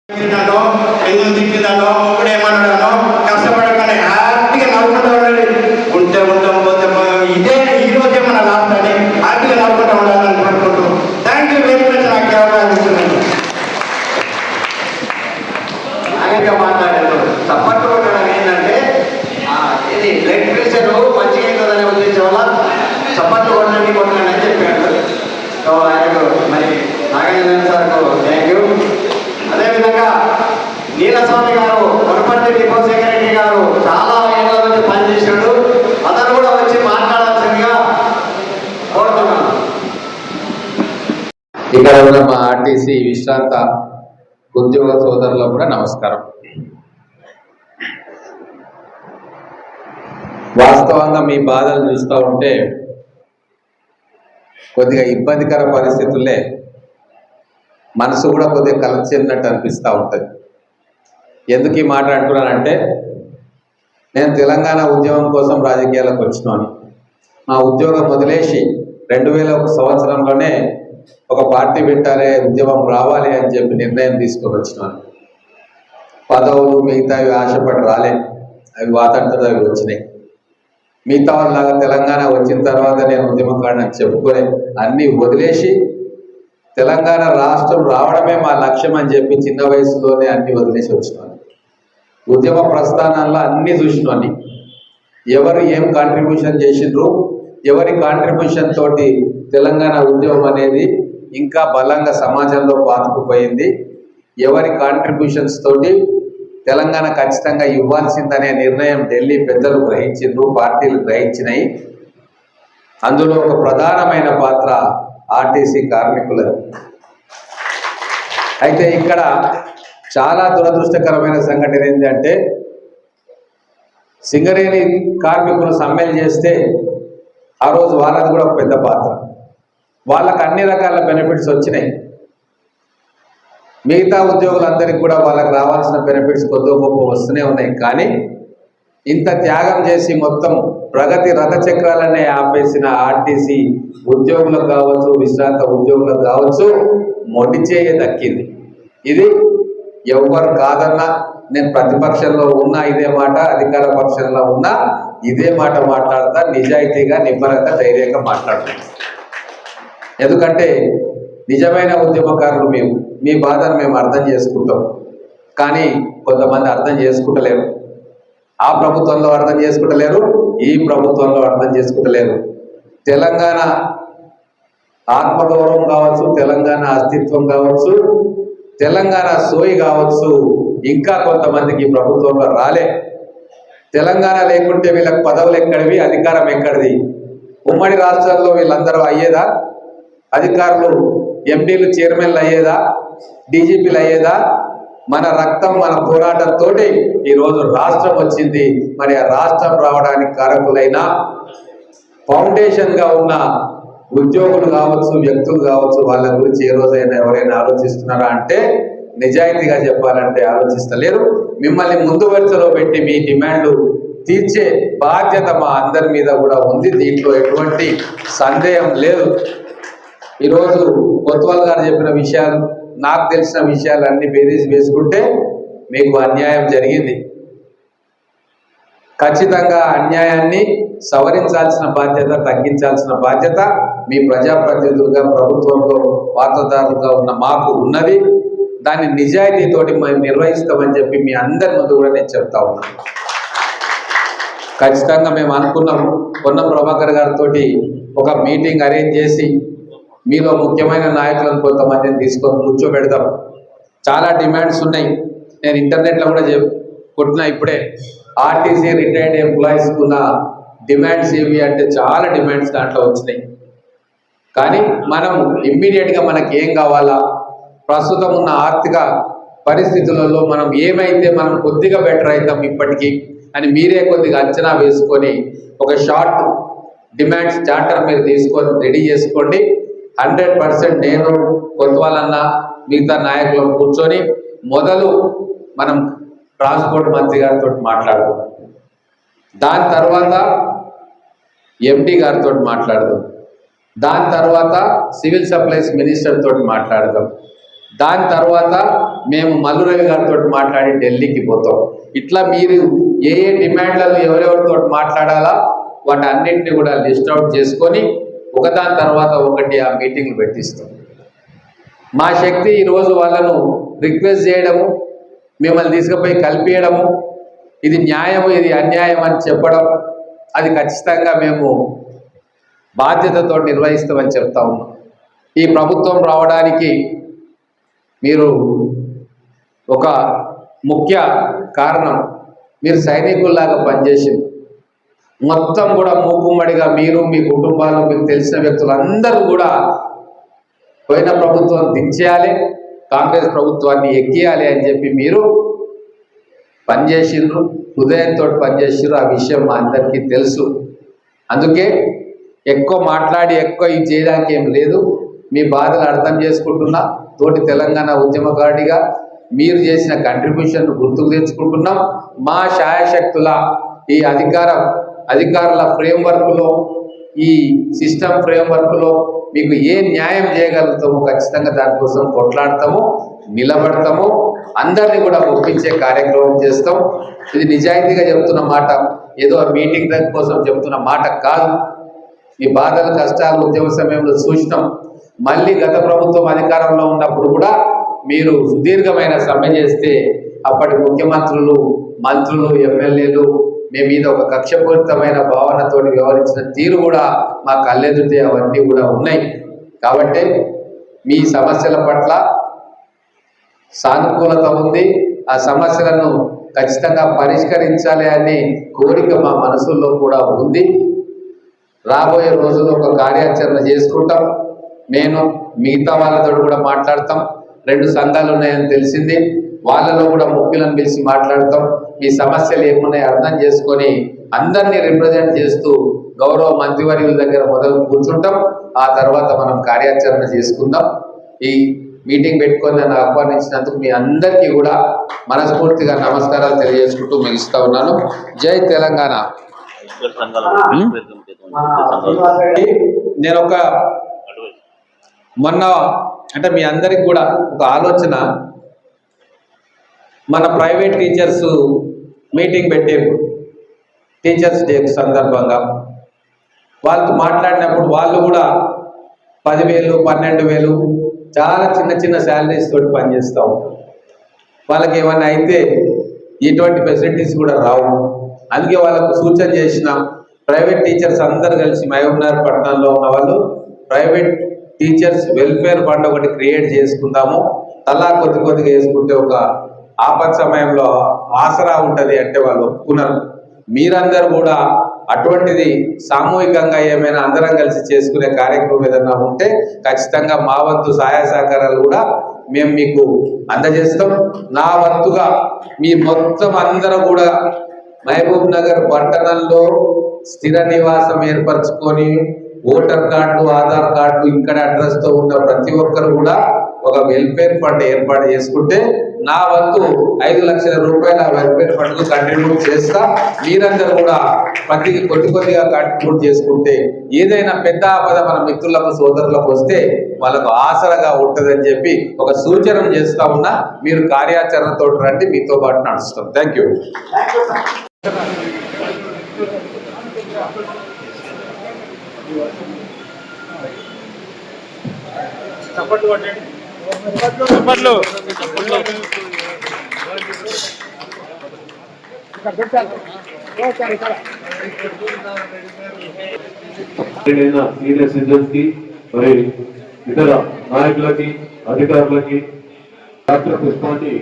తిన్నానో ఎదురు తిప్పిందానో ఒకడేమన్నాడో కష్టపడగానే హ్యాపీగా నవ్వుకుంటూ ఉండాలి. ఉంటాం పోతే ఇదే ఈ రోజే మన లాస్ట్ అని హ్యాపీగా నవ్వుకుంటూ ఉండాలని కోరుకుంటూ థ్యాంక్ యూ వెరీ మచ్. నాకు అవకాశం ఇస్తున్నాను. నాగరిగా మాట్లాడారు తప్పట్టు కొట్టడం ఏంటంటే ఇది బ్లడ్ ప్రెషర్ మంచిగా అవుతుందనే ఉద్దేశం వల్ల చప్పట్లు కొట్టండి అని చెప్పాడు. సో ఆయనకు మరి నాగేంద్ర సార్కు థ్యాంక్ యూ. అదేవిధంగా నీలస్వామి గారు, వనపర్తి డిపో సెక్రటరీ గారు చాలా ఏళ్ళ నుంచి పనిచేసాడు. అతను కూడా వచ్చి మాట్లాడాల్సిందిగా కోరుతున్నాను. ఇక్కడ ఉన్న మా ఆర్టీసీ విశ్రాంత ఉద్యోగ సోదరులకు కూడా నమస్కారం. వాస్తవంగా మీ బాధలు చూస్తూ ఉంటే కొద్దిగా ఇబ్బందికర పరిస్థితుల్లే మనసు కూడా కొద్దిగా కలచెందినట్టు అనిపిస్తూ ఉంటుంది. ఎందుకు ఈ మాట అంటున్నానంటే, నేను తెలంగాణ ఉద్యమం కోసం రాజకీయాలకు వచ్చినాను. మా ఉద్యోగం వదిలేసి 2001 సంవత్సరంలోనే ఒక పార్టీ పెట్టాలి, ఉద్యమం రావాలి అని చెప్పి నిర్ణయం తీసుకొని వచ్చినాను. పదవులు మిగతావి ఆశపడి రాలే, అవి వాతంతట అవి వచ్చినాయి. మిగతా వాళ్ళలాగా తెలంగాణ వచ్చిన తర్వాత నేను ఉద్యమకాడని చెప్పుకొని అన్నీ వదిలేసి తెలంగాణ రాష్ట్రం రావడమే మా లక్ష్యం అని చెప్పి చిన్న వయసులోనే అన్ని వదిలేసి వచ్చినాను. ఉద్యమ ప్రస్థానాల్లో అన్నీ చూసినాను. ఎవరు ఏం కాంట్రిబ్యూషన్ చేసిండ్రు, ఎవరి కాంట్రిబ్యూషన్ తోటి తెలంగాణ ఉద్యమం అనేది ఇంకా బలంగా సమాజంలో పాతుకుపోయింది, ఎవరి కాంట్రిబ్యూషన్స్ తోటి తెలంగాణ ఖచ్చితంగా ఇవ్వాల్సిందనే నిర్ణయం ఢిల్లీ పెద్దలు గ్రహించిండ్రు, పార్టీలు గ్రహించినాయి. అందులో ఒక ప్రధానమైన పాత్ర ఆర్టీసీ కార్మికులది. అయితే ఇక్కడ చాలా దురదృష్టకరమైన సంఘటన ఏంటంటే, సింగరేణి కార్మికులు సమ్మెలు చేస్తే ఆ రోజు వాళ్ళది కూడా ఒక పెద్ద పాత్ర. వాళ్ళకు అన్ని రకాల బెనిఫిట్స్ వచ్చినాయి. మిగతా ఉద్యోగులందరికీ కూడా వాళ్ళకి రావాల్సిన బెనిఫిట్స్ కొద్ది గొప్ప వస్తూనే ఉన్నాయి. కానీ ఇంత త్యాగం చేసి మొత్తం ప్రగతి రథచక్రాలనే ఆపేసిన ఆర్టీసీ ఉద్యోగులకు కావచ్చు, విశ్రాంత ఉద్యోగులకు కావచ్చు, మొండి చేయ దక్కింది. ఇది ఎవరు కాదన్నా, నేను ప్రతిపక్షంలో ఉన్నా ఇదే మాట, అధికార పక్షంలో ఉన్నా ఇదే మాట మాట్లాడతా, నిజాయితీగా నిబ్బరంగా ధైర్యంగా మాట్లాడతాను. ఎందుకంటే నిజమైన ఉద్యమకారులు మేము, మీ బాధను మేము అర్థం చేసుకుంటాం. కానీ కొంతమంది అర్థం చేసుకుంటలేరు. ఆ ప్రభుత్వంలో అర్థం చేసుకుంటలేరు, ఈ ప్రభుత్వంలో అర్థం చేసుకుంటలేరు. తెలంగాణ ఆత్మగౌరవం కావచ్చు, తెలంగాణ అస్తిత్వం కావచ్చు, తెలంగాణ సోయి కావచ్చు, ఇంకా కొంతమందికి ప్రభుత్వంలో రాలే. తెలంగాణ లేకుంటే వీళ్ళకి పదవులు ఎక్కడివి, అధికారం ఎక్కడిది? ఉమ్మడి రాష్ట్రాల్లో వీళ్ళందరూ అయ్యేదా? అధికారులు ఎంపీలు చైర్మన్లు అయ్యేదా? డీజీపీలు అయ్యేదా? మన రక్తం, మన పోరాటంతో ఈరోజు రాష్ట్రం వచ్చింది. మరి ఆ రాష్ట్రం రావడానికి కారకులైన ఫౌండేషన్గా ఉన్న ఉద్యోగులు కావచ్చు, వ్యక్తులు కావచ్చు, వాళ్ళ గురించి ఏ రోజైనా ఎవరైనా ఆలోచిస్తున్నారా అంటే నిజాయితీగా చెప్పాలంటే ఆలోచిస్తలేరు. మిమ్మల్ని ముందు వరుసలో పెట్టి మీ డిమాండ్లు తీర్చే బాధ్యత మా అందరి మీద కూడా ఉంది. దీంట్లో ఎటువంటి సందేహం లేదు. ఈరోజు కొత్వాల్ గారు చెప్పిన విషయాలు, నాకు తెలిసిన విషయాలు అన్ని బేరీజ్ వేసుకుంటే మీకు అన్యాయం జరిగింది. ఖచ్చితంగా అన్యాయాన్ని సవరించాల్సిన బాధ్యత, తగ్గించాల్సిన బాధ్యత మీ ప్రజాప్రతినిధులుగా, ప్రభుత్వంలో వాటాదారులుగా ఉన్న మాకు ఉన్నది. దాన్ని నిజాయితీతోటి మేము నిర్వహిస్తామని చెప్పి మీ అందరి ముందు కూడా నేను చెప్తా ఉన్నాను. ఖచ్చితంగా మేము అనుకున్నాం, పొన్నం ప్రభాకర్ గారితో ఒక మీటింగ్ అరేంజ్ చేసి మీలో ముఖ్యమైన నాయకులను కొంతమందిని తీసుకొని కూర్చోబెడతాం. చాలా డిమాండ్స్ ఉన్నాయి. నేను ఇంటర్నెట్లో కూడా కొట్టినా ఇప్పుడే. ఆర్టీసీ రిటైర్డ్ ఎంప్లాయీస్ ఉన్న డిమాండ్స్ ఏవి అంటే చాలా డిమాండ్స్ దాంట్లో వచ్చినాయి. కానీ మనం ఇమ్మీడియట్గా మనకి ఏం కావాలా, ప్రస్తుతం ఉన్న ఆర్థిక పరిస్థితులలో మనం ఏమైతే మనం కొద్దిగా బెటర్ అవుతాం ఇప్పటికీ అని మీరే కొద్దిగా అంచనా వేసుకొని ఒక షార్ట్ డిమాండ్స్ చార్టర్ మీరు తీసుకొని రెడీ చేసుకోండి. 100% నేను కొత్వాలన్నా మిగతా నాయకులను కూర్చొని మొదలు మనం ట్రాన్స్పోర్ట్ మంత్రి గారితో మాట్లాడదాం, దాని తర్వాత ఎండి గారితో మాట్లాడదాం, దాని తర్వాత సివిల్ సప్లైస్ మినిస్టర్ తోటి మాట్లాడదాం, దాని తర్వాత మేము మల్లురవి గారితో మాట్లాడి ఢిల్లీకి పోతాం. ఇట్లా మీరు ఏ ఏ డిమాండ్లను ఎవరెవరితో మాట్లాడాలా వాటి అన్నింటినీ కూడా లిస్ట్ అవుట్ చేసుకొని ఒకదాని తర్వాత ఒకటి ఆ మీటింగ్లు పెట్టిస్తాం. మా శక్తి ఈరోజు వాళ్ళను రిక్వెస్ట్ చేయడము, మిమ్మల్ని తీసుకుపోయి కలిపేయడము, ఇది న్యాయము ఇది అన్యాయం అని చెప్పడం, అది ఖచ్చితంగా మేము బాధ్యతతో నిర్వహిస్తామని చెప్తా ఉన్నాం. ఈ ప్రభుత్వం రావడానికి మీరు ఒక ముఖ్య కారణం, మీరు సైనికుల్లాగా పనిచేసింది. మొత్తం కూడా మూకుమ్మడిగా మీరు మీ కుటుంబాలు మీకు తెలిసిన వ్యక్తులందరూ కూడా పోయిన ప్రభుత్వం దించేయాలి, కాంగ్రెస్ ప్రభుత్వాన్ని ఎక్కియాలి అని చెప్పి మీరు పనిచేసిండ్రు, హృదయంతో పనిచేసిండ్రు. ఆ విషయం మా అందరికీ తెలుసు. అందుకే ఎక్కువ మాట్లాడి ఎక్కువ ఇది చేయడానికి ఏం లేదు. మీ బాధలు అర్థం చేసుకుంటున్నా. తోటి తెలంగాణ ఉద్యమకారుడిగా మీరు చేసిన కంట్రిబ్యూషన్ గుర్తుకు తెచ్చుకుంటున్నాం. మా శాయశక్తుల ఈ అధికారుల ఫ్రేమ్వర్క్లో, ఈ సిస్టమ్ ఫ్రేమ్వర్క్లో మీకు ఏ న్యాయం చేయగలుగుతామో ఖచ్చితంగా దానికోసం కొట్లాడతాము, నిలబడతాము, అందరినీ కూడా ఒప్పించే కార్యక్రమం చేస్తాం. ఇది నిజాయితీగా చెప్తున్న మాట, ఏదో మీటింగ్ కోసం చెప్తున్న మాట కాదు. ఈ బాధలు కష్టాలు ఉద్యమ సమయంలో చూసినాం. మళ్ళీ గత ప్రభుత్వం అధికారంలో ఉన్నప్పుడు కూడా మీరు సుదీర్ఘమైన సమ్మె చేస్తే అప్పటి ముఖ్యమంత్రులు, మంత్రులు, ఎమ్మెల్యేలు మీ మీద ఒక కక్షపూరితమైన భావనతో వ్యవహరించిన తీరు కూడా మా కళ్ళెదుటే అవన్నీ కూడా ఉన్నాయి. కాబట్టి మీ సమస్యల పట్ల సానుకూలత ఉంది. ఆ సమస్యలను ఖచ్చితంగా పరిష్కరించాలి అనే కోరిక మా మనసుల్లో కూడా ఉంది. రాబోయే రోజుల్లో ఒక కార్యాచరణ చేసుకుంటాం. నేను మిగతా వాళ్ళతో కూడా మాట్లాడతాం. 2 సంఘాలు ఉన్నాయని తెలిసింది, వాళ్ళలో కూడా ముఖ్యులను పిలిచి మాట్లాడతాం. మీ సమస్యలు ఏమున్నాయి అర్థం చేసుకొని అందరినీ రిప్రజెంట్ చేస్తూ గౌరవ మంత్రివర్యుల దగ్గర మొదలు కూర్చుంటాం. ఆ తర్వాత మనం కార్యాచరణ చేసుకుందాం. ఈ మీటింగ్ పెట్టుకొని నన్ను ఆహ్వానించినందుకు మీ అందరికీ కూడా మనస్ఫూర్తిగా నమస్కారాలు తెలియజేసుకుంటూ ముగిస్తా ఉన్నాను. జై తెలంగాణ. నేను మొన్న అంటే మీ అందరికి కూడా ఒక ఆలోచన, మన ప్రైవేట్ టీచర్స్ మీటింగ్ పెట్టారు టీచర్స్ డే సందర్భంగా. వాళ్ళతో మాట్లాడినప్పుడు వాళ్ళు కూడా 10,000, 12,000 చాలా చిన్న శాలరీస్ తోటి పనిచేస్తూ ఉంటారు. వాళ్ళకి ఏమన్నా అయితే ఎటువంటి ఫెసిలిటీస్ కూడా రావు. అందుకే వాళ్ళకు సూచన చేసిన ప్రైవేట్ టీచర్స్ అందరు కలిసి మహబూబ్నగర్ పట్టణంలో ఉన్న వాళ్ళు ప్రైవేట్ టీచర్స్ వెల్ఫేర్ ఫండ్ ఒకటి క్రియేట్ చేసుకుందాము. తలా కొద్దిగా వేసుకుంటే ఒక ఆపద సమయంలో ఆసరా ఉంటుంది అంటే వాళ్ళు ఒప్పుకున్నారు. మీరందరూ కూడా అటువంటిది సామూహికంగా ఏమైనా అందరం కలిసి చేసుకునే కార్యక్రమం ఏదన్నా ఉంటే ఖచ్చితంగా మా వంతు సహాయ సహకారాలు కూడా మేము మీకు అందజేస్తాం. నా వంతుగా మీ మొత్తం అందరూ కూడా మహబూబ్నగర్ పట్టణంలో స్థిర నివాసం ఏర్పరచుకొని ఓటర్ కార్డు, ఆధార్ కార్డు, ఇక్కడ అడ్రస్తో ఉన్న ప్రతి ఒక్కరు కూడా ఒక వెల్ఫేర్ ఫండ్ ఏర్పాటు చేసుకుంటే నా వంతు 5 లక్షల రూపాయల వెల్ఫేర్ ఫండ్ కు కంట్రిబ్యూట్ చేస్తా. మీరందరూ కూడా ప్రతికి కొద్దిగా కంట్రిబ్యూట్ చేసుకుంటే ఏదైనా పెద్ద ఆపద మన మిత్రులకు, సోదరులకు వస్తే వాళ్ళకు ఆసరగా ఉంటుందని చెప్పి ఒక సూచన చేస్తా ఉన్నా. మీరు కార్యాచరణతో రండి, మీతో పాటు నడుస్తాం. Thank you. సీనియర్ సిటిజన్స్ కి మరి ఇతర నాయకులకి, అధికారులకి, doctor Pushpati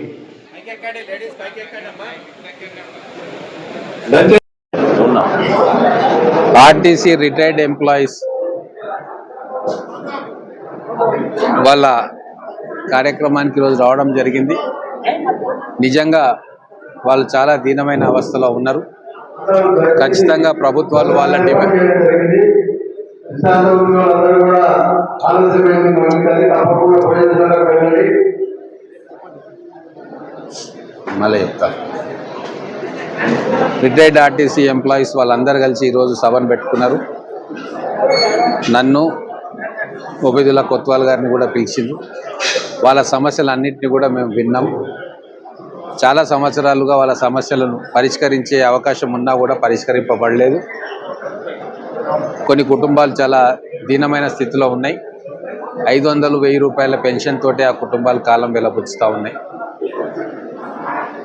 RTC retired employees వాళ్ళ కార్యక్రమానికి ఈరోజు రావడం జరిగింది. నిజంగా వాళ్ళు చాలా దీనమైన అవస్థలో ఉన్నారు. ఖచ్చితంగా ప్రభుత్వాలు వాళ్ళ మళ్ళీ చెప్తా. రిటైర్డ్ ఆర్టీసీ ఎంప్లాయీస్ వాళ్ళందరూ కలిసి ఈరోజు సభను పెట్టుకున్నారు. నన్ను, ఒబేదుల్లా కొత్వాల్ గారిని కూడా పిలిచిండ్రు. వాళ్ళ సమస్యలన్నింటినీ కూడా మేము విన్నాం. చాలా సంవత్సరాలుగా వాళ్ళ సమస్యలను పరిష్కరించే అవకాశం ఉన్నా కూడా పరిష్కరింపబడలేదు. కొన్ని కుటుంబాలు చాలా దీనమైన స్థితిలో ఉన్నాయి. 500-1000 రూపాయల పెన్షన్ తోటే ఆ కుటుంబాలు కాలం వెలబుచ్చుతూ ఉన్నాయి.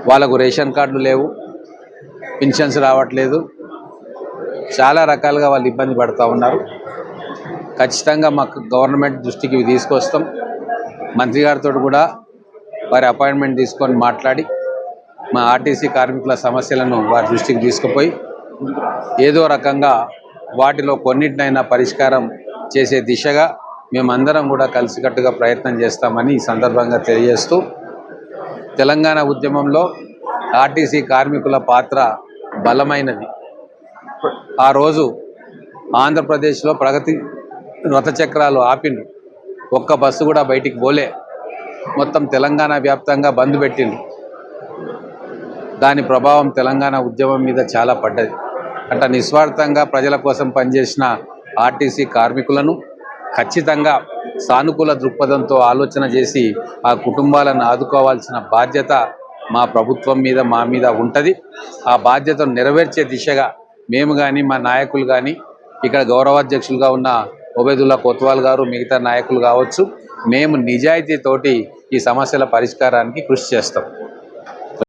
వాళ్ళకు రేషన్ కార్డులు లేవు, పెన్షన్స్ రావట్లేదు, చాలా రకాలుగా వాళ్ళు ఇబ్బంది పడుతూ ఉన్నారు. ఖచ్చితంగా మాకు గవర్నమెంట్ దృష్టికి ఇవి తీసుకొస్తాం. మంత్రి గారితో కూడా వారి అపాయింట్మెంట్ తీసుకొని మాట్లాడి మా ఆర్టీసీ కార్మికుల సమస్యలను వారి దృష్టికి తీసుకుపోయి ఏదో రకంగా వాటిలో కొన్నిటినైనా పరిష్కారం చేసే దిశగా మేమందరం కూడా కలిసికట్టుగా ప్రయత్నం చేస్తామని ఈ సందర్భంగా తెలియజేస్తూ, తెలంగాణ ఉద్యమంలో ఆర్టీసీ కార్మికుల పాత్ర బలమైనది. ఆ రోజు ఆంధ్రప్రదేశ్లో ప్రగతి రథచక్రాలు ఆపిండు, ఒక్క బస్సు కూడా బయటికి పోలే, మొత్తం తెలంగాణ వ్యాప్తంగా బంద్ పెట్టిండు. దాని ప్రభావం తెలంగాణ ఉద్యమం మీద చాలా పడ్డది. అంటే నిస్వార్థంగా ప్రజల కోసం పనిచేసిన ఆర్టీసీ కార్మికులను ఖచ్చితంగా సానుకూల దృక్పథంతో ఆలోచన చేసి ఆ కుటుంబాలను ఆదుకోవాల్సిన బాధ్యత మా ప్రభుత్వం మీద, మా మీద ఉంటుంది. ఆ బాధ్యతను నెరవేర్చే దిశగా మేము కానీ, మా నాయకులు కానీ, ఇక్కడ గౌరవాధ్యక్షులుగా ఉన్న ఒబేదుల్లా కొత్వాల్ గారు, మిగతా నాయకులు కావచ్చు, మేము నిజాయితీతోటి ఈ సమస్యల పరిష్కారానికి కృషి చేస్తాం.